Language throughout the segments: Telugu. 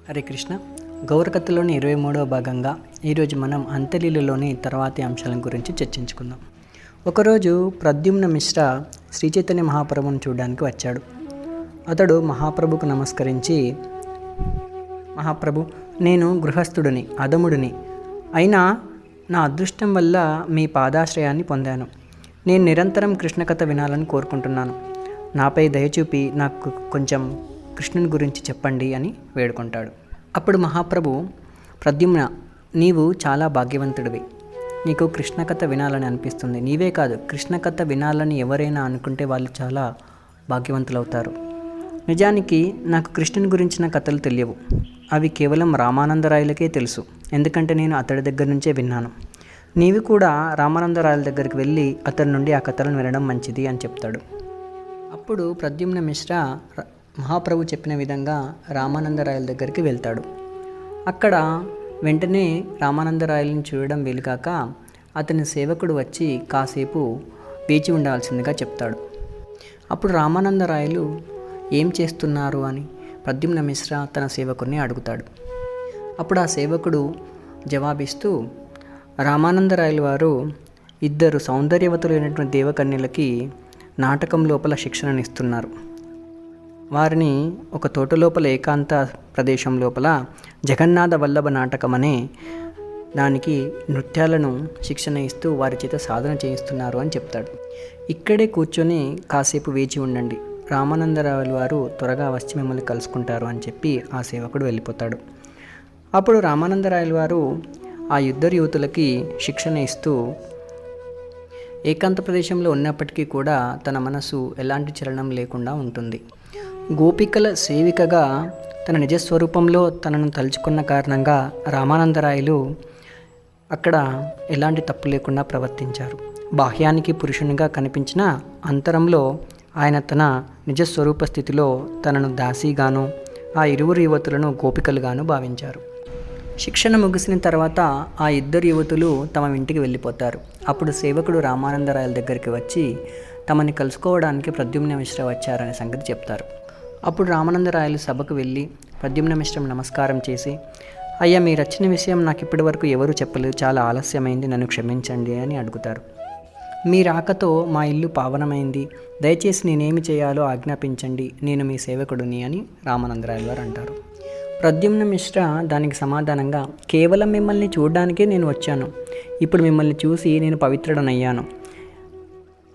హరే కృష్ణ. గౌరకథలోని 23వ భాగంగా ఈరోజు మనం అంత్యలీలలోని తర్వాతి అంశాల గురించి చర్చించుకుందాం. ఒకరోజు ప్రద్యుమ్న మిశ్ర శ్రీ చైతన్య మహాప్రభుని చూడడానికి వచ్చాడు. అతడు మహాప్రభుకు నమస్కరించి, మహాప్రభు, నేను గృహస్థుడిని, అధముడిని, అయినా నా అదృష్టం వల్ల మీ పాదాశ్రయాన్ని పొందాను. నేను నిరంతరం కృష్ణ కథ వినాలని కోరుకుంటున్నాను. నాపై దయచూపి నాకు కొంచెం కృష్ణుని గురించి చెప్పండి అని వేడుకుంటాడు. అప్పుడు మహాప్రభు, ప్రద్యుమ్న, నీవు చాలా భాగ్యవంతుడివి. నీకు కృష్ణ కథ వినాలని అనిపిస్తుంది. నీవే కాదు, కృష్ణ కథ వినాలని ఎవరైనా అనుకుంటే వాళ్ళు చాలా భాగ్యవంతులవుతారు. నిజానికి నాకు కృష్ణుని గురించిన కథలు తెలియవు. అవి కేవలం రామానందరాయలకే తెలుసు, ఎందుకంటే నేను అతడి దగ్గర నుంచే విన్నాను. నీవు కూడా రామానందరాయల దగ్గరికి వెళ్ళి అతడి నుండి ఆ కథలను వినడం మంచిది అని చెప్తాడు. అప్పుడు ప్రద్యుమ్న మిశ్ర మహాప్రభు చెప్పిన విధంగా రామానందరాయల దగ్గరికి వెళ్తాడు. అక్కడ వెంటనే రామానందరాయలను చూడడం వీలుగాక అతని సేవకుడు వచ్చి కాసేపు వేచి ఉండాల్సిందిగా చెప్తాడు. అప్పుడు రామానందరాయలు ఏం చేస్తున్నారు అని ప్రద్యుమ్న మిశ్ర తన సేవకుడిని అడుగుతాడు. అప్పుడు ఆ సేవకుడు జవాబిస్తూ, రామానందరాయలు వారు 2 సౌందర్యవతులైనటువంటి దేవకన్యలకి నాటకం లోపల శిక్షణనిస్తున్నారు. వారిని ఒక తోట లోపల ఏకాంత ప్రదేశం లోపల జగన్నాథ వల్లభ నాటకం అనే దానికి నృత్యాలను శిక్షణ ఇస్తూ వారి చేత సాధన చేయిస్తున్నారు అని చెప్తాడు. ఇక్కడే కూర్చొని కాసేపు వేచి ఉండండి, రామానందరాయలు వారు త్వరగా వచ్చి మిమ్మల్ని కలుసుకుంటారు అని చెప్పి ఆ సేవకుడు వెళ్ళిపోతాడు. అప్పుడు రామానందరాయలు వారు ఆ 2 యువతులకి శిక్షణ ఇస్తూ ఏకాంత ప్రదేశంలో ఉన్నప్పటికీ కూడా తన మనసు ఎలాంటి చలనం లేకుండా ఉంటుంది. గోపికల సేవికగా తన నిజస్వరూపంలో తనను తలుచుకున్న కారణంగా రామానందరాయలు అక్కడ ఎలాంటి తప్పు లేకుండా ప్రవర్తించారు. బాహ్యానికి పురుషునిగా కనిపించిన అంతరంలో ఆయన తన నిజస్వరూప స్థితిలో తనను దాసీగాను, ఆ 2 యువతులను గోపికలుగాను భావించారు. శిక్షణ ముగిసిన తర్వాత ఆ 2 యువతులు తమ ఇంటికి వెళ్ళిపోతారు. అప్పుడు సేవకుడు రామానందరాయల దగ్గరికి వచ్చి తమని కలుసుకోవడానికి ప్రద్యుమ్న మిశ్ర వచ్చారనే సంగతి చెప్తారు. అప్పుడు రామానందరాయలు సభకు వెళ్ళి ప్రద్యుమ్న మిశ్రం నమస్కారం చేసి, అయ్యా, మీరు వచ్చిన విషయం నాకు ఇప్పటి వరకు ఎవరూ చెప్పలేదు, చాలా ఆలస్యమైంది, నన్ను క్షమించండి అని అడుగుతారు. మీ రాకతో మా ఇల్లు పావనమైంది, దయచేసి నేనేమి చేయాలో ఆజ్ఞాపించండి, నేను మీ సేవకుడిని అని రామానందరాయలు వారు అంటారు. ప్రద్యుమ్న మిశ్ర దానికి సమాధానంగా, కేవలం మిమ్మల్ని చూడడానికే నేను వచ్చాను. ఇప్పుడు మిమ్మల్ని చూసి నేను పవిత్రుడనయ్యాను.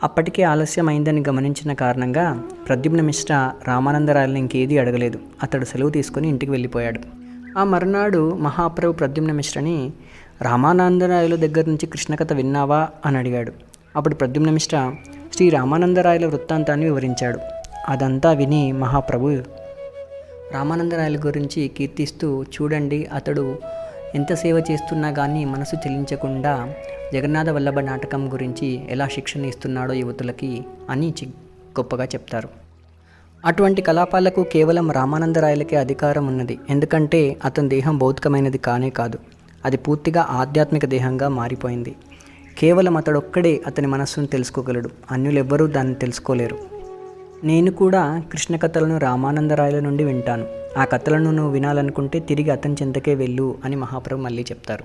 అప్పటికే ఆలస్యం అయిందని గమనించిన కారణంగా ప్రద్యుమ్న మిశ్ర రామానందరాయలను ఇంకేదీ అడగలేదు. అతడు సెలవు తీసుకుని ఇంటికి వెళ్ళిపోయాడు. ఆ మరునాడు మహాప్రభు ప్రద్యుమ్న మిశ్రని, రామానందరాయల దగ్గర నుంచి కృష్ణకథ విన్నావా అని అడిగాడు. అప్పుడు ప్రద్యుమ్న మిశ్ర శ్రీ రామానందరాయల వృత్తాంతాన్ని వివరించాడు. అదంతా విని మహాప్రభు రామానందరాయల గురించి కీర్తిస్తూ, చూడండి, అతడు ఎంత సేవ చేస్తున్నా కానీ మనసు చెల్లించకుండా జగన్నాథ వల్లభ నాటకం గురించి ఎలా శిక్షణ ఇస్తున్నాడో యువతులకి అని గొప్పగా చెప్తారు. అటువంటి కలాపాలకు కేవలం రామానందరాయలకే అధికారం ఉన్నది. ఎందుకంటే అతని దేహం భౌతికమైనది కానే కాదు, అది పూర్తిగా ఆధ్యాత్మిక దేహంగా మారిపోయింది. కేవలం అతడొక్కడే అతని మనస్సును తెలుసుకోగలడు, అన్యులెవ్వరూ దాన్ని తెలుసుకోలేరు. నేను కూడా కృష్ణ కథలను రామానందరాయల నుండి వింటాను. ఆ కథలను నువ్వు వినాలనుకుంటే తిరిగి అతని చెంతకే వెళ్ళు అని మహాప్రభు మళ్ళీ చెప్తారు.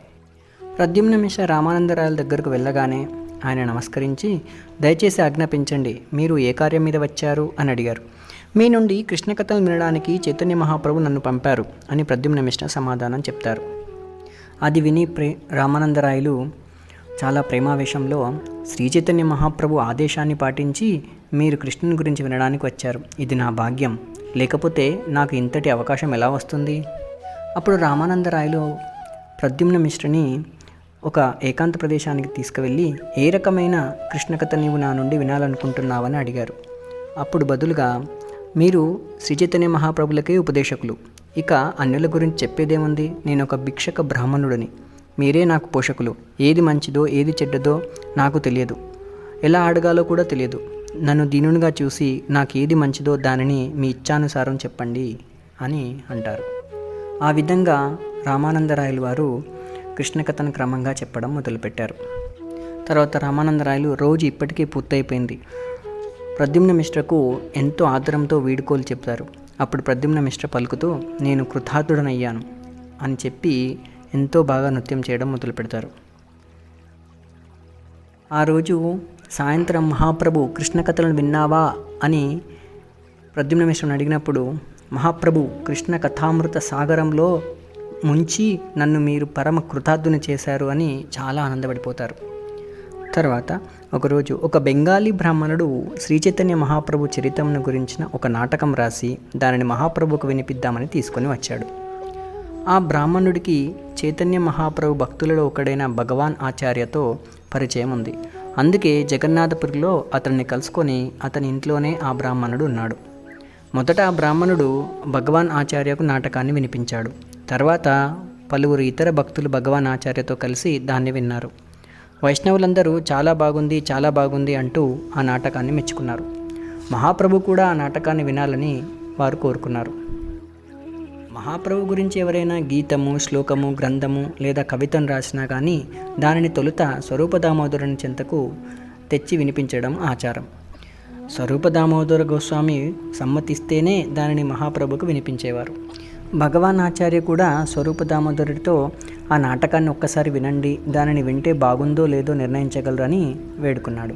ప్రద్యుమ్న మిశ్ర రామానందరాయల దగ్గరకు వెళ్ళగానే ఆయన నమస్కరించి, దయచేసి ఆజ్ఞాపించండి, మీరు ఏ కార్యం మీద వచ్చారు అని అడిగారు. మీ నుండి కృష్ణ కథలు వినడానికి చైతన్య మహాప్రభు నన్ను పంపారు అని ప్రద్యుమ్న మిశ్ర సమాధానం చెప్తారు. అది విని రామానందరాయలు చాలా ప్రేమావేశంలో, శ్రీ చైతన్య మహాప్రభు ఆదేశాన్ని పాటించి మీరు కృష్ణుని గురించి వినడానికి వచ్చారు. ఇది నా భాగ్యం, లేకపోతే నాకు ఇంతటి అవకాశం ఎలా వస్తుంది? అప్పుడు రామానందరాయలు ప్రద్యుమ్న మిశ్రని ఒక ఏకాంత ప్రదేశానికి తీసుకువెళ్ళి, ఏ రకమైన కృష్ణ కథ నీవు నా నుండి వినాలనుకుంటున్నావని అడిగారు. అప్పుడు బదులుగా, మీరు శ్రీ చైతన్య మహాప్రభులకే ఉపదేశకులు, ఇక అన్యుల గురించి చెప్పేదేముంది? నేను ఒక భిక్షక బ్రాహ్మణుడిని, మీరే నాకు పోషకులు. ఏది మంచిదో ఏది చెడ్డదో నాకు తెలియదు, ఎలా అడగాలో కూడా తెలియదు. నన్ను దీనునిగా చూసి నాకు ఏది మంచిదో దానిని మీ ఇచ్ఛానుసారం చెప్పండి అని అంటారు. ఆ విధంగా రామానందరాయలు వారు కృష్ణ కథను క్రమంగా చెప్పడం మొదలుపెట్టారు. తర్వాత రామానందరాయలు రోజు ఇప్పటికే పూర్తయిపోయింది. ప్రద్యుమ్న మిశ్రకు ఎంతో ఆదరంతో వీడుకోలు చెప్తారు. అప్పుడు ప్రద్యుమ్న మిశ్ర పలుకుతూ నేను కృతార్థుడనయ్యాను అని చెప్పి ఎంతో బాగా నృత్యం చేయడం మొదలు పెడతారు. ఆ రోజు సాయంత్రం మహాప్రభు కృష్ణ కథలను విన్నావా అని ప్రద్యుమ్న మిశ్రను అడిగినప్పుడు, మహాప్రభు కృష్ణ కథామృత సాగరంలో ముంచి నన్ను మీరు పరమ కృతార్థుని చేశారు అని చాలా ఆనందపడిపోతారు. తర్వాత ఒకరోజు ఒక బెంగాలీ బ్రాహ్మణుడు శ్రీ చైతన్య మహాప్రభు చరిత్రను గురించిన ఒక నాటకం రాసి దానిని మహాప్రభుకు వినిపిద్దామని తీసుకొని వచ్చాడు. ఆ బ్రాహ్మణుడికి చైతన్య మహాప్రభు భక్తులలో ఒకడైన భగవాన్ ఆచార్యతో పరిచయం ఉంది. అందుకే జగన్నాథపురిలో అతన్ని కలుసుకొని అతని ఇంట్లోనే ఆ బ్రాహ్మణుడు ఉన్నాడు. మొదట ఆ బ్రాహ్మణుడు భగవాన్ ఆచార్యకు నాటకాన్ని వినిపించాడు. తర్వాత పలువురు ఇతర భక్తులు భగవాన్ ఆచార్యతో కలిసి దాన్ని విన్నారు. వైష్ణవులందరూ చాలా బాగుంది అంటూ ఆ నాటకాన్ని మెచ్చుకున్నారు. మహాప్రభు కూడా ఆ నాటకాన్ని వినాలని వారు కోరుకున్నారు. మహాప్రభు గురించి ఎవరైనా గీతము, శ్లోకము, గ్రంథము లేదా కవితను రాసినా కానీ దానిని తొలుత స్వరూప దామోదరుని చెంతకు తెచ్చి వినిపించడం ఆచారం. స్వరూప దామోదర గోస్వామి సమ్మతిస్తేనే దానిని మహాప్రభుకు వినిపించేవారు. భగవాన్ ఆచార్య కూడా స్వరూప దామోదరుడితో ఆ నాటకాన్ని ఒక్కసారి వినండి, దానిని వింటే బాగుందో లేదో నిర్ణయించగలరని వేడుకున్నాడు.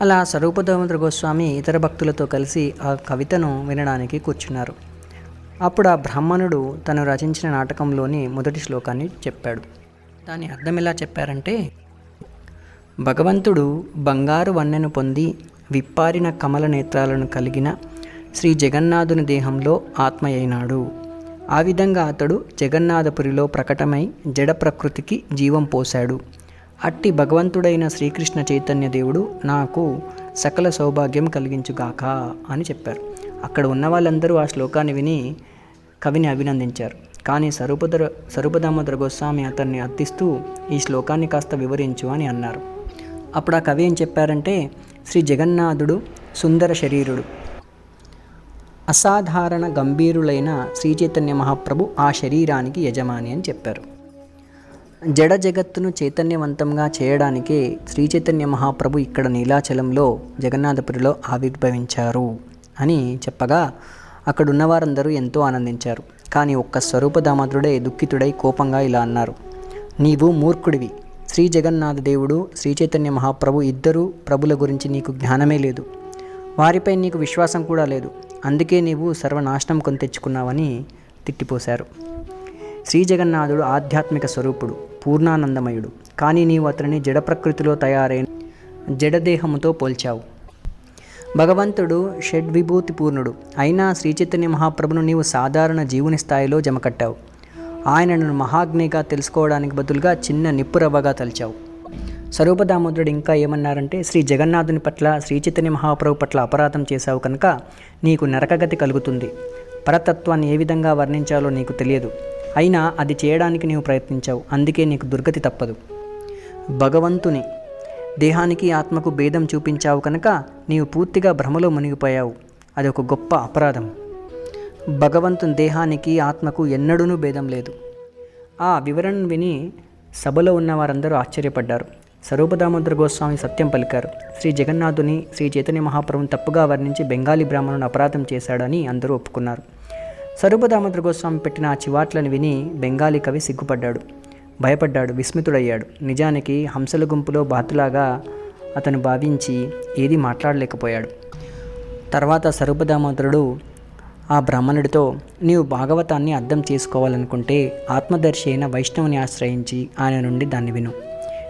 అలా స్వరూప దామోదర గోస్వామి ఇతర భక్తులతో కలిసి ఆ కవితను వినడానికి కూర్చున్నారు. అప్పుడు ఆ బ్రాహ్మణుడు తను రచించిన నాటకంలోని మొదటి శ్లోకాన్ని చెప్పాడు. దాని అర్థం ఎలా చెప్పారంటే, భగవంతుడు బంగారు వన్నెను పొంది విప్పారిన కమల నేత్రాలను కలిగిన శ్రీ జగన్నాథుని దేహంలో ఆత్మ అయినాడు. ఆ విధంగా అతడు జగన్నాథపురిలో ప్రకటమై జడ ప్రకృతికి జీవం పోశాడు. అట్టి భగవంతుడైన శ్రీకృష్ణ చైతన్య దేవుడు నాకు సకల సౌభాగ్యం కలిగించుగాక అని చెప్పారు. అక్కడ ఉన్న వాళ్ళందరూ ఆ శ్లోకాన్ని విని కవిని అభినందించారు. కానీ స్వరూప దామోదర గోస్వామి అతన్ని అర్థిస్తూ ఈ శ్లోకాన్ని కాస్త వివరించు అని అన్నారు. అప్పుడు ఆ కవి ఏం చెప్పారంటే, శ్రీ జగన్నాథుడు సుందర శరీరుడు, అసాధారణ గంభీరులైన శ్రీ చైతన్య మహాప్రభు ఆ శరీరానికి యజమాని అని చెప్పారు. జడ జగత్తును చైతన్యవంతంగా చేయడానికే శ్రీ చైతన్య మహాప్రభు ఇక్కడ నీలాచలంలో జగన్నాథపురిలో ఆవిర్భవించారు అని చెప్పగా అక్కడ ఉన్నవారందరూ ఎంతో ఆనందించారు. కానీ ఒక్క స్వరూప దామోదరుడే దుఃఖితుడై కోపంగా ఇలా అన్నారు, నీవు మూర్ఖుడివి. శ్రీ జగన్నాథ దేవుడు, శ్రీ చైతన్య మహాప్రభు ఇద్దరు ప్రభుల గురించి నీకు జ్ఞానమే లేదు, వారిపై నీకు విశ్వాసం కూడా లేదు. అందుకే నీవు సర్వనాశనం కొని తెచ్చుకున్నావని తిట్టిపోశారు. శ్రీ జగన్నాథుడు ఆధ్యాత్మిక స్వరూపుడు, పూర్ణానందమయుడు. కానీ నీవు అతనిని జడ ప్రకృతిలో తయారైన జడదేహముతో పోల్చావు. భగవంతుడు షడ్విభూతి పూర్ణుడు అయినా శ్రీ చైతన్య మహాప్రభును నీవు సాధారణ జీవుని స్థాయిలో జమకట్టావు. ఆయనను మహాగ్నిగా తెలుసుకోవడానికి బదులుగా చిన్న నిప్పురవ్వగా తలిచావు. స్వరూప దామోదరుడు ఇంకా ఏమన్నారంటే, శ్రీ జగన్నాథుని పట్ల, శ్రీ చైతన్య మహాప్రభు పట్ల అపరాధం చేశావు కనుక నీకు నరకగతి కలుగుతుంది. పరతత్వాన్ని ఏ విధంగా వర్ణించాలో నీకు తెలియదు, అయినా అది చేయడానికి నీవు ప్రయత్నించావు. అందుకే నీకు దుర్గతి తప్పదు. భగవంతుని దేహానికి ఆత్మకు భేదం చూపించావు కనుక నీవు పూర్తిగా భ్రమలో మునిగిపోయావు. అది ఒక గొప్ప అపరాధం. భగవంతుని దేహానికి ఆత్మకు ఎన్నడూనూ భేదం లేదు. ఆ వివరణను విని సభలో ఉన్న వారందరూ ఆశ్చర్యపడ్డారు. స్వరూప దామోదర గోస్వామి సత్యం పలికారు. శ్రీ జగన్నాథుని, శ్రీ చైతన్య మహాప్రభుని తప్పుగా వర్ణించి బెంగాలీ బ్రాహ్మణుని అపరాధం చేశాడని అందరూ ఒప్పుకున్నారు. స్వరూప దామోదర గోస్వామి పెట్టిన ఆ చివాట్లను విని బెంగాలీ కవి సిగ్గుపడ్డాడు, భయపడ్డాడు, విస్మితుడయ్యాడు. నిజానికి హంసల గుంపులో బాతులాగా అతను భావించి ఏదీ మాట్లాడలేకపోయాడు. తర్వాత స్వరూప దామోదరుడు ఆ బ్రాహ్మణుడితో, నీవు భాగవతాన్ని అర్థం చేసుకోవాలనుకుంటే ఆత్మదర్శి అయిన వైష్ణవుని ఆశ్రయించి ఆయన నుండి దాన్ని విను.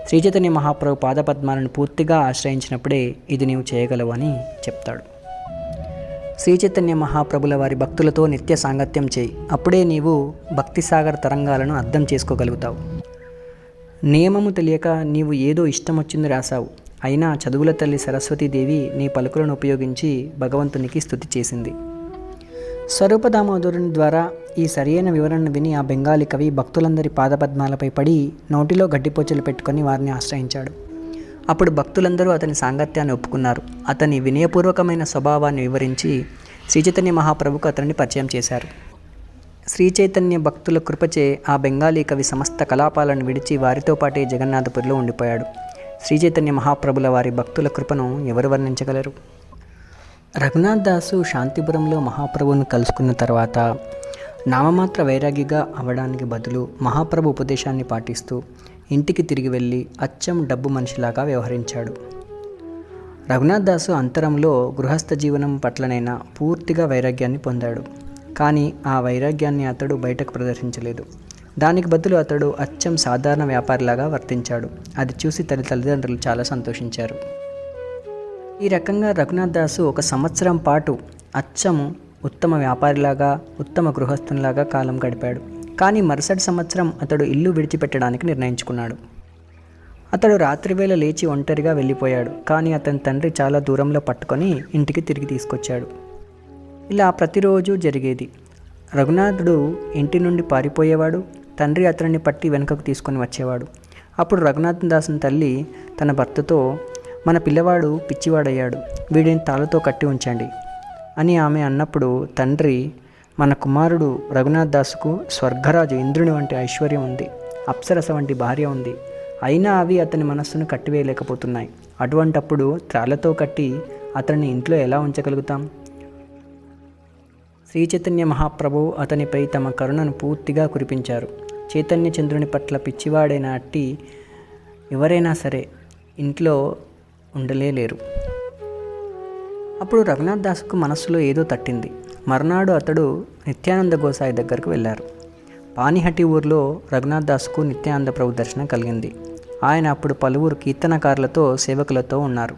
శ్రీ చైతన్య మహాప్రభు పాదపద్మాలను పూర్తిగా ఆశ్రయించినప్పుడే ఇది నీవు చేయగలవు అని చెప్తాడు. శ్రీ చైతన్య మహాప్రభుల వారి భక్తులతో నిత్య సాంగత్యం చేయి. అప్పుడే నీవు భక్తిసాగర్ తరంగాలను అర్థం చేసుకోగలుగుతావు. నియమము తెలియక నీవు ఏదో ఇష్టం వచ్చింది రాశావు. అయినా చదువుల తల్లి సరస్వతీదేవి నీ పలుకులను ఉపయోగించి భగవంతునికి స్తుతి చేసింది. స్వరూప దామోదరుని ద్వారా ఈ సరియైన వివరణను విని ఆ బెంగాలీ కవి భక్తులందరి పాదపద్మాలపై పడి నోటిలో గడ్డిపోచలు పెట్టుకొని వారిని ఆశ్రయించాడు. అప్పుడు భక్తులందరూ అతని సాంగత్యాన్ని ఒప్పుకున్నారు. అతని వినయపూర్వకమైన స్వభావాన్ని వివరించి శ్రీ చైతన్య మహాప్రభుకు అతన్ని పరిచయం చేశారు. శ్రీ చైతన్య భక్తుల కృపచే ఆ బెంగాలీ కవి సమస్త కలాపాలను విడిచి వారితో పాటే జగన్నాథపురిలో ఉండిపోయాడు. శ్రీ చైతన్య మహాప్రభుల వారి భక్తుల కృపను ఎవరు వర్ణించగలరు? రఘునాథ్ దాసు శాంతిపురంలో మహాప్రభువును కలుసుకున్న తర్వాత నామమాత్ర వైరాగిగా అవడానికి బదులు మహాప్రభు ఉపదేశాన్ని పాటిస్తూ ఇంటికి తిరిగి వెళ్ళి అచ్చం డబ్బు మనిషిలాగా వ్యవహరించాడు. రఘునాథ్ దాసు అంతరంలో గృహస్థ జీవనం పట్లనైనా పూర్తిగా వైరాగ్యాన్ని పొందాడు. కానీ ఆ వైరాగ్యాన్ని అతడు బయటకు ప్రదర్శించలేదు. దానికి బదులు అతడు అచ్చం సాధారణ వ్యాపారిలాగా వర్తించాడు. అది చూసి తల్లిదండ్రులు చాలా సంతోషించారు. ఈ రకంగా రఘునాథ్ దాసు 1 సంవత్సరం పాటు అచ్చము ఉత్తమ వ్యాపారిలాగా, ఉత్తమ గృహస్థునిలాగా కాలం గడిపాడు. కానీ మరుసటి సంవత్సరం అతడు ఇల్లు విడిచిపెట్టడానికి నిర్ణయించుకున్నాడు. అతడు రాత్రివేళ లేచి ఒంటరిగా వెళ్ళిపోయాడు. కానీ అతని తండ్రి చాలా దూరంలో పట్టుకొని ఇంటికి తిరిగి తీసుకొచ్చాడు. ఇలా ప్రతిరోజు జరిగేది. రఘునాథుడు ఇంటి నుండి పారిపోయేవాడు. తండ్రి అతనిని పట్టి వెనుకకు తీసుకొని వచ్చేవాడు. అప్పుడు రఘునాథ్ దాసుని తల్లి తన భర్తతో, మన పిల్లవాడు పిచ్చివాడయ్యాడు, వీడిని తాళ్ళతో కట్టి ఉంచండి అని ఆమె అన్నప్పుడు తండ్రి, మన కుమారుడు రఘునాథ్ దాసుకు స్వర్గరాజు ఇంద్రుని వంటి ఐశ్వర్యం ఉంది, అప్సరస వంటి భార్య ఉంది, అయినా అవి అతని మనస్సును కట్టివేయలేకపోతున్నాయి. అటువంటప్పుడు త్రాళ్లతో కట్టి అతన్ని ఇంట్లో ఎలా ఉంచగలుగుతాం? శ్రీ చైతన్య మహాప్రభు అతనిపై తమ కరుణను పూర్తిగా కురిపించారు. చైతన్య చంద్రుని పట్ల పిచ్చివాడైన అట్టి ఎవరైనా సరే ఇంట్లో ఉండలేరు. అప్పుడు రఘునాథ్ దాసుకు మనస్సులో ఏదో తట్టింది. మర్నాడు అతడు నిత్యానంద గోసాయి దగ్గరకు వెళ్ళారు. పానిహటి ఊర్లో రఘునాథ్ దాసుకు నిత్యానంద ప్రభు దర్శనం కలిగింది. ఆయన అప్పుడు పలువురు కీర్తనకారులతో సేవకులతో ఉన్నారు.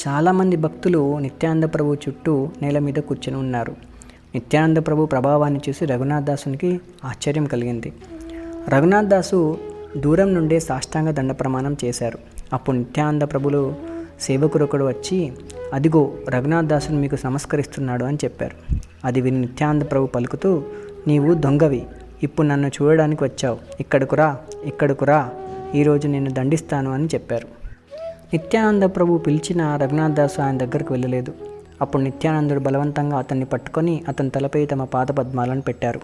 చాలామంది భక్తులు నిత్యానంద ప్రభు చుట్టూ నేల మీద కూర్చొని ఉన్నారు. నిత్యానంద ప్రభు ప్రభావాన్ని చూసి రఘునాథ్ దాసునికి ఆశ్చర్యం కలిగింది. రఘునాథ్ దాసు దూరం నుండే సాష్టాంగ దండ ప్రమాణం చేశారు. అప్పుడు నిత్యానంద ప్రభులు సేవకురొకడు వచ్చి, అదిగో రఘునాథ్ దాసుని మీకు నమస్కరిస్తున్నాడు అని చెప్పారు. అది విని నిత్యానంద ప్రభు పలుకుతూ, నీవు దొంగవి, ఇప్పుడు నన్ను చూడడానికి వచ్చావు, ఇక్కడకు రా, ఈరోజు నిన్ను దండిస్తాను అని చెప్పారు. నిత్యానంద ప్రభు పిలిచిన రఘునాథ్ దాసు ఆయన దగ్గరకు వెళ్ళలేదు. అప్పుడు నిత్యానందుడు బలవంతంగా అతన్ని పట్టుకొని అతని తలపై తమ పాదపద్మాలను పెట్టారు.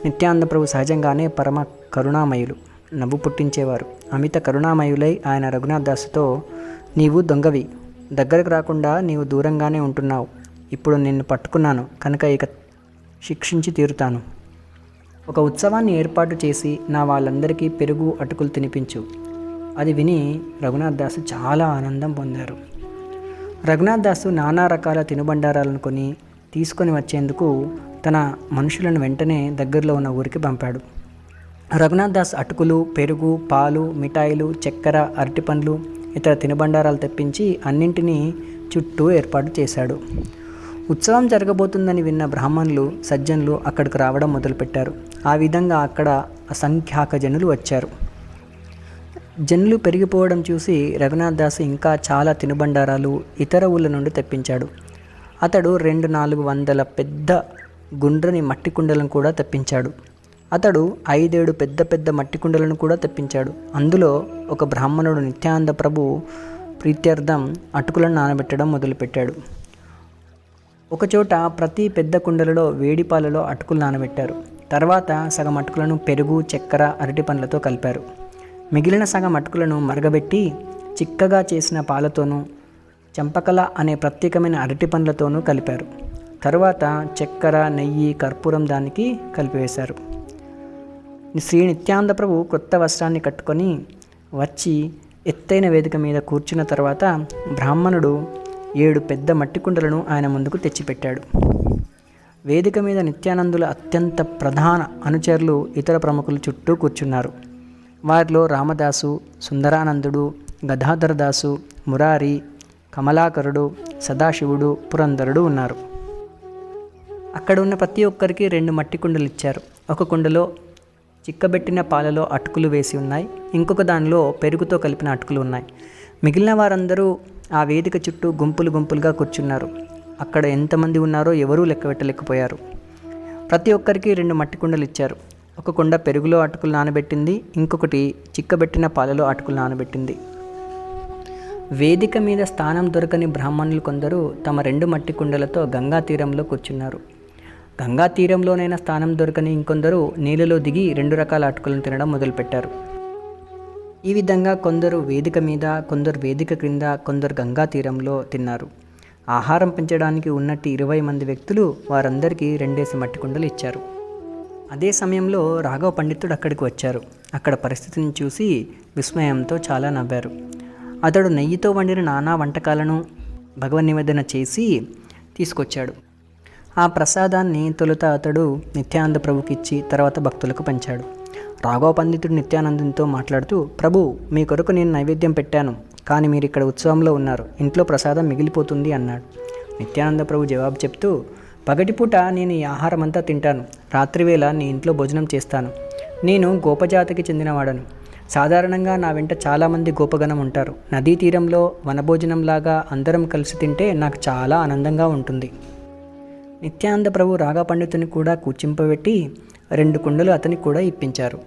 నిత్యానంద ప్రభు సహజంగానే పరమ కరుణామయులు, నవ్వు పుట్టించేవారు. అమిత కరుణామయులై ఆయన రఘునాథ్ దాసుతో, నీవు దొంగవి, దగ్గరకు రాకుండా నీవు దూరంగానే ఉంటున్నావు, ఇప్పుడు నిన్ను పట్టుకున్నాను కనుక ఇక శిక్షించి తీరుతాను. ఒక ఉత్సవాన్ని ఏర్పాటు చేసి నా వాళ్ళందరికీ పెరుగు అటుకులు తినిపించు. అది విని రఘునాథ్ దాసు చాలా ఆనందం పొందారు. రఘునాథ్ దాసు నానా రకాల తినుబండారాలను తీసుకొని వచ్చేందుకు తన మనుషులను వెంటనే దగ్గరలో ఉన్న ఊరికి పంపాడు. రఘునాథ్ దాస్ అటుకులు, పెరుగు, పాలు, మిఠాయిలు, చక్కెర, అరటిపండ్లు, ఇతర తినుబండారాలు తెప్పించి అన్నింటినీ చుట్టూ ఏర్పాటు చేశాడు. ఉత్సవం జరగబోతుందని విన్న బ్రాహ్మణులు, సజ్జనులు అక్కడికి రావడం మొదలుపెట్టారు. ఆ విధంగా అక్కడ అసంఖ్యాక జనులు వచ్చారు. జనులు పెరిగిపోవడం చూసి రఘునాథ్ దాసు ఇంకా చాలా తినుబండారాలు ఇతర ఊళ్ళ నుండి తెప్పించాడు. అతడు 200-400 పెద్ద గుండ్రని మట్టి కుండలను కూడా తెప్పించాడు. అతడు 5-7 పెద్ద పెద్ద మట్టి కుండలను కూడా తెప్పించాడు. అందులో ఒక బ్రాహ్మణుడు నిత్యానంద ప్రభు ప్రీత్యర్థం అటుకులను నానబెట్టడం మొదలుపెట్టాడు. ఒకచోట ప్రతి పెద్ద కుండలలో వేడి పాలలో అటుకులు నానబెట్టారు. తర్వాత సగం అటుకులను పెరుగు, చక్కెర, అరటి పండ్లతో కలిపారు. మిగిలిన సగం అటుకులను మరగబెట్టి చిక్కగా చేసిన పాలతోనూ చంపకల అనే ప్రత్యేకమైన అరటి పండ్లతోనూ కలిపారు. తరువాత చక్కెర, నెయ్యి, కర్పూరం దానికి కలిపివేశారు. శ్రీ నిత్యానంద ప్రభు కొత్త వస్త్రాన్ని కట్టుకొని వచ్చి ఎత్తైన వేదిక మీద కూర్చున్న తర్వాత బ్రాహ్మణుడు 7 పెద్ద మట్టి కుండలను ఆయన ముందుకు తెచ్చిపెట్టాడు. వేదిక మీద నిత్యానందుల అత్యంత ప్రధాన అనుచరులు, ఇతర ప్రముఖులు చుట్టూ కూర్చున్నారు. వారిలో రామదాసు, సుందరానందుడు, గదాధరదాసు, మురారి, కమలాకరుడు, సదాశివుడు, పురంధరుడు ఉన్నారు. అక్కడ ఉన్న ప్రతి ఒక్కరికి 2 మట్టి కుండలు ఇచ్చారు. ఒక కుండలో చిక్కబెట్టిన పాలలో అటుకులు వేసి ఉన్నాయి, ఇంకొక దానిలో పెరుగుతో కలిపిన అటుకులు ఉన్నాయి. మిగిలిన వారందరూ ఆ వేదిక చుట్టూ గుంపులు గుంపులుగా కూర్చున్నారు. అక్కడ ఎంతమంది ఉన్నారో ఎవరూ లెక్క పెట్టలేకపోయారు. ప్రతి ఒక్కరికి 2 మట్టి కుండలు ఇచ్చారు. ఒక కుండ పెరుగులో అటుకులు నానబెట్టింది, ఇంకొకటి చిక్కబెట్టిన పాలలో అటుకులు నానబెట్టింది. వేదిక మీద స్థానం దొరకని బ్రాహ్మణులు కొందరు తమ 2 మట్టి కుండలతో గంగా తీరంలో కూర్చున్నారు. గంగా తీరంలోనైనా స్థానం దొరకని ఇంకొందరు నీళ్ళలో దిగి 2 రకాల అటుకులను తినడం మొదలుపెట్టారు. ఈ విధంగా కొందరు వేదిక మీద, కొందరు వేదిక క్రింద, కొందరు గంగా తీరంలో తిన్నారు. ఆహారం పెంచడానికి ఉన్నట్టు 20 మంది వ్యక్తులు వారందరికీ 2 మట్టి కుండలు ఇచ్చారు. అదే సమయంలో రాఘవ పండితుడు అక్కడికి వచ్చారు. అక్కడ పరిస్థితిని చూసి విస్మయంతో చాలా నవ్వారు. అతడు నెయ్యితో వండిన నానా వంటకాలను భగవన్ నివేదన చేసి తీసుకొచ్చాడు. ఆ ప్రసాదాన్ని తొలుత అతడు నిత్యానంద ప్రభుకి ఇచ్చి తర్వాత భక్తులకు పంచాడు. రాఘవ పండితుడు నిత్యానందంతో మాట్లాడుతూ, ప్రభు, మీ కొరకు నేను నైవేద్యం పెట్టాను, కానీ మీరు ఇక్కడ ఉత్సవంలో ఉన్నారు, ఇంట్లో ప్రసాదం మిగిలిపోతుంది అన్నాడు. నిత్యానంద ప్రభు జవాబు చెప్తూ, పగటిపూట నేను ఈ ఆహారం అంతా తింటాను, రాత్రివేళ నీ ఇంట్లో భోజనం చేస్తాను. నేను గోపజాతికి చెందినవాడను. సాధారణంగా నా వెంట చాలామంది గోపగణం ఉంటారు. నదీ తీరంలో వనభోజనంలాగా అందరం కలిసి తింటే నాకు చాలా ఆనందంగా ఉంటుంది. నిత్యానంద ప్రభు రాఘవ పండితుని కూడా కూర్చింపబెట్టి 2 కుండలు అతనికి కూడా ఇప్పించారు.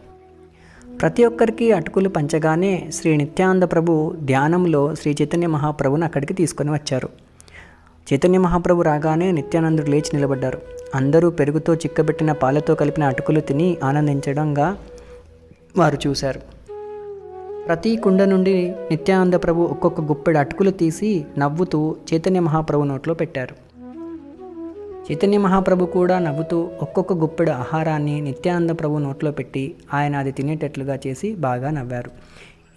ప్రతి ఒక్కరికి అటుకులు పంచగానే శ్రీ నిత్యానంద ప్రభు ధ్యానంలో శ్రీ చైతన్య మహాప్రభుని అక్కడికి తీసుకొని వచ్చారు. చైతన్య మహాప్రభు రాగానే నిత్యానందుడు లేచి నిలబడ్డారు. అందరూ పెరుగుతో చిక్కబెట్టిన పాలతో కలిపిన అటుకులు తిని ఆనందించడంగా వారు చూశారు. ప్రతి కుండ నుండి నిత్యానంద ప్రభు ఒక్కొక్క గుప్పెడు అటుకులు తీసి నవ్వుతూ చైతన్య మహాప్రభు నోట్లో పెట్టారు. చైతన్య మహాప్రభు కూడా నవ్వుతూ ఒక్కొక్క గుప్పెడు ఆహారాన్ని నిత్యానంద ప్రభు నోట్లో పెట్టి ఆయన అది తినేటట్లుగా చేసి బాగా నవ్వారు.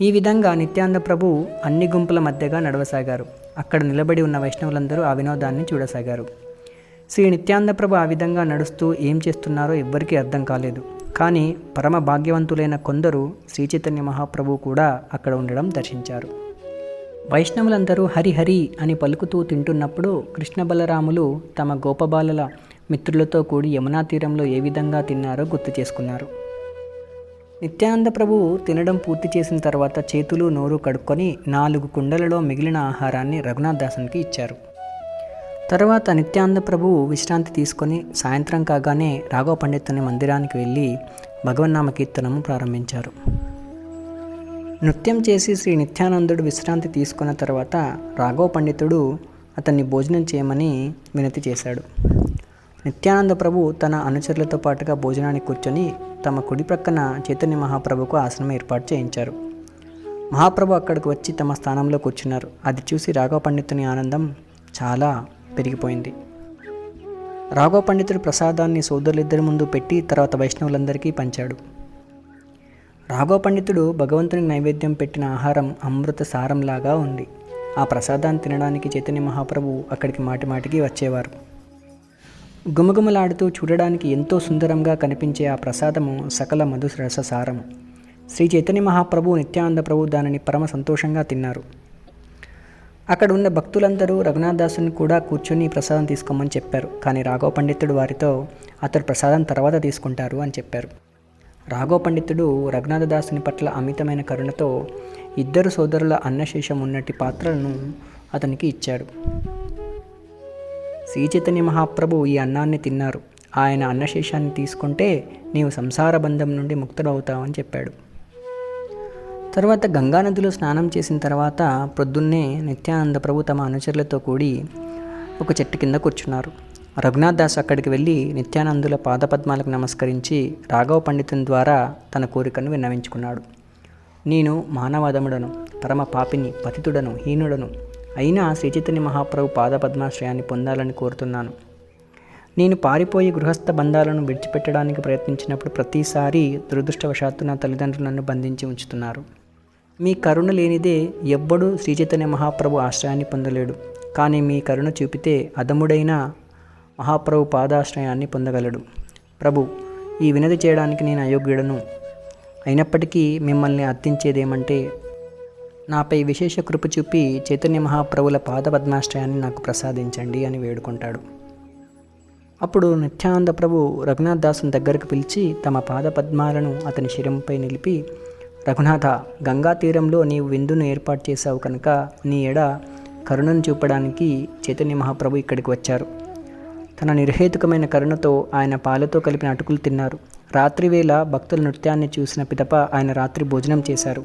ఈ విధంగా నిత్యానంద ప్రభు అన్ని గుంపుల మధ్యగా నడవసాగారు. అక్కడ నిలబడి ఉన్న వైష్ణవులందరూ ఆ వినోదాన్ని చూడసాగారు. శ్రీ నిత్యానంద ప్రభు ఆ విధంగా నడుస్తూ ఏం చేస్తున్నారో ఎవ్వరికీ అర్థం కాలేదు. కానీ పరమ భాగ్యవంతులైన కొందరు శ్రీ చైతన్య మహాప్రభు కూడా అక్కడ ఉండడం దర్శించారు. వైష్ణవులందరూ హరిహరి అని పలుకుతూ తింటున్నప్పుడు కృష్ణ బలరాములు తమ గోపబాలల మిత్రులతో కూడి యమునా తీరంలో ఏ విధంగా తిన్నారో గుర్తు చేసుకున్నారు. నిత్యానంద ప్రభు తినడం పూర్తి చేసిన తర్వాత చేతులు నోరు కడుక్కొని 4 కుండలలో మిగిలిన ఆహారాన్ని రఘునాథ్ దాసునికి ఇచ్చారు. తర్వాత నిత్యానంద ప్రభు విశ్రాంతి తీసుకొని సాయంత్రం కాగానే రాఘవ పండితుని మందిరానికి వెళ్ళి భగవన్నామ కీర్తనము ప్రారంభించారు. నృత్యం చేసి శ్రీ నిత్యానందుడు విశ్రాంతి తీసుకున్న తర్వాత రాఘవ పండితుడు అతన్ని భోజనం చేయమని వినతి చేశాడు. నిత్యానంద ప్రభు తన అనుచరులతో పాటుగా భోజనానికి కూర్చొని తమ కుడి ప్రక్కన చైతన్య మహాప్రభుకు ఆసనం ఏర్పాటు చేయించారు. మహాప్రభు అక్కడికి వచ్చి తమ స్థానంలో కూర్చున్నారు. అది చూసి రాఘవ పండితుని ఆనందం చాలా పెరిగిపోయింది. రాఘవ పండితుడు ప్రసాదాన్ని సోదరులిద్దరి ముందు పెట్టి తర్వాత వైష్ణవులందరికీ పంచాడు. రాఘవ పండితుడు భగవంతునికి నైవేద్యం పెట్టిన ఆహారం అమృత సారంలాగా ఉంది. ఆ ప్రసాదాన్ని తినడానికి చైతన్య మహాప్రభు అక్కడికి మాటిమాటికి వచ్చేవారు. గుమగుమలాడుతూ చూడడానికి ఎంతో సుందరంగా కనిపించే ఆ ప్రసాదము సకల మధురస సారము. శ్రీ చైతన్య మహాప్రభు నిత్యానంద ప్రభు దానిని పరమ సంతోషంగా తిన్నారు. అక్కడ ఉన్న భక్తులందరూ రఘునాథ్ దాసుని కూడా కూర్చొని ప్రసాదం తీసుకోమని చెప్పారు. కానీ రాఘవ పండితుడు వారితో అతడు ప్రసాదం తర్వాత తీసుకుంటారు అని చెప్పారు. రాఘవ పండితుడు రఘునాథ దాసుని పట్ల అమితమైన కరుణతో 2 సోదరుల అన్నశేషం ఉన్నట్టి పాత్రలను అతనికి ఇచ్చాడు. శ్రీ చైతన్య మహాప్రభు ఈ అన్నాన్ని తిన్నారు. ఆయన అన్నశేషాన్ని తీసుకుంటే నీవు సంసార బంధం నుండి ముక్తుడవుతావని చెప్పాడు. తర్వాత గంగానదిలో స్నానం చేసిన తర్వాత ప్రొద్దున్నే నిత్యానంద ప్రభు తమ అనుచరులతో కూడి ఒక చెట్టు కింద కూర్చున్నారు. రఘునాథ్ దాస్ అక్కడికి వెళ్ళి నిత్యానందుల పాదపద్మాలకు నమస్కరించి రాఘవ పండితుని ద్వారా తన కోరికను విన్నవించుకున్నాడు. నేను మానవాదముడను, పరమ పాపిని, పతితుడను, హీనుడను అయినా శ్రీ చైతన్య మహాప్రభు పాదపద్మాశ్రయాన్ని పొందాలని కోరుతున్నాను. నేను పారిపోయి గృహస్థ బంధాలను విడిచిపెట్టడానికి ప్రయత్నించినప్పుడు ప్రతిసారి దురదృష్టవశాత్తు నా తల్లిదండ్రులు నన్ను బంధించి ఉంచుతున్నారు. మీ కరుణ లేనిదే ఎవ్వడూ శ్రీ చైతన్య మహాప్రభు ఆశ్రయాన్ని పొందలేడు. కానీ మీ కరుణ చూపితే అధముడైన మహాప్రభు పాదాశ్రయాన్ని పొందగలడు. ప్రభు, ఈ వినతి చేయడానికి నేను అయోగ్యుడను. అయినప్పటికీ మిమ్మల్ని అర్థించేదేమంటే నాపై విశేష కృప చూపి చైతన్య మహాప్రభుల పాదపద్మాశ్రయాన్ని నాకు ప్రసాదించండి అని వేడుకుంటాడు. అప్పుడు నిత్యానంద ప్రభు రఘునాథ్ దాసుని దగ్గరకు పిలిచి తమ పాదపద్మాలను అతని శిరంపై నిలిపి, రఘునాథ, గంగా తీరంలో నీవు విందును ఏర్పాటు చేశావు కనుక నీ ఎడ కరుణను చూపడానికి చైతన్య మహాప్రభు ఇక్కడికి వచ్చారు. తన నిర్హేతుకమైన కరుణతో ఆయన పాలతో కలిపిన అటుకులు తిన్నారు. రాత్రివేళ భక్తుల నృత్యాన్ని చూసిన పిదప ఆయన రాత్రి భోజనం చేశారు.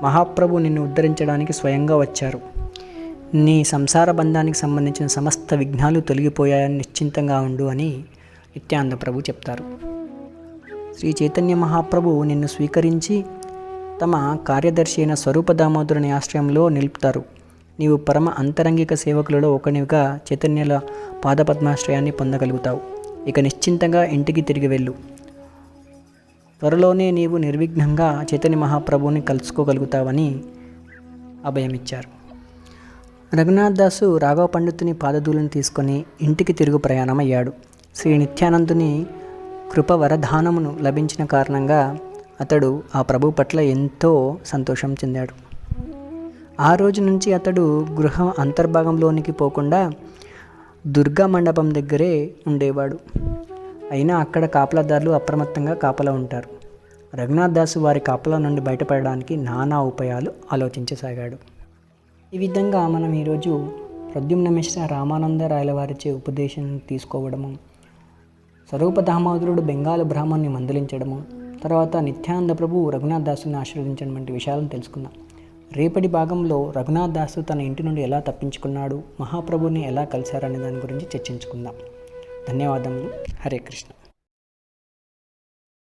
మహాప్రభు నిన్ను ఉద్ధరించడానికి స్వయంగా వచ్చారు. నీ సంసార బంధానికి సంబంధించిన సమస్త విఘ్నాలు తొలగిపోయాయని నిశ్చింతంగా ఉండు అని నిత్యానంద ప్రభు చెప్తారు. శ్రీ చైతన్య మహాప్రభు నిన్ను స్వీకరించి తమ కార్యదర్శి అయిన స్వరూప దామోదరుని ఆశ్రయంలో నిలుపుతారు. నీవు పరమ అంతరంగిక సేవకులలో ఒకనివిగా చైతన్యుల పాదపద్మాశ్రయాన్ని పొందగలుగుతావు. ఇక నిశ్చింతంగా ఇంటికి తిరిగి వెళ్ళు. త్వరలోనే నీవు నిర్విఘ్నంగా చైతన్య మహాప్రభువుని కలుసుకోగలుగుతావని అభయమిచ్చారు. రఘునాథ్ దాసు రాఘవ పండితుని పాదధూళిని తీసుకొని ఇంటికి తిరుగు ప్రయాణమయ్యాడు. శ్రీ నిత్యానందుని కృప వరదానమును లభించిన కారణంగా అతడు ఆ ప్రభు పట్ల ఎంతో సంతోషం చెందాడు. ఆ రోజు నుంచి అతడు గృహ అంతర్భాగంలోనికి పోకుండా దుర్గా మండపం దగ్గరే ఉండేవాడు. అయినా అక్కడ కాపలాదారులు అప్రమత్తంగా కాపలా ఉంటారు. రఘునాథ్ దాసు వారి కాపలా నుండి బయటపడడానికి నానా ఉపాయాలు ఆలోచించసాగాడు. ఈ విధంగా మనం ఈరోజు ప్రద్యుమ్న మిశ్ర రామానంద రాయల వారిచే ఉపదేశం తీసుకోవడము, స్వరూప దామోదరుడు బెంగాలు బ్రాహ్మణ్ణి మందలించడము, తర్వాత నిత్యానంద ప్రభు రఘునాథ్ దాసుని ఆశీర్వదించడం వంటి విషయాలను తెలుసుకుందాం. రేపటి భాగంలో రఘునాథ్ దాసు తన ఇంటి నుండి ఎలా తప్పించుకున్నాడు, మహాప్రభుని ఎలా కలిశారనే దాని గురించి చర్చించుకుందాం. ధన్యవాదములు. హరే కృష్ణ.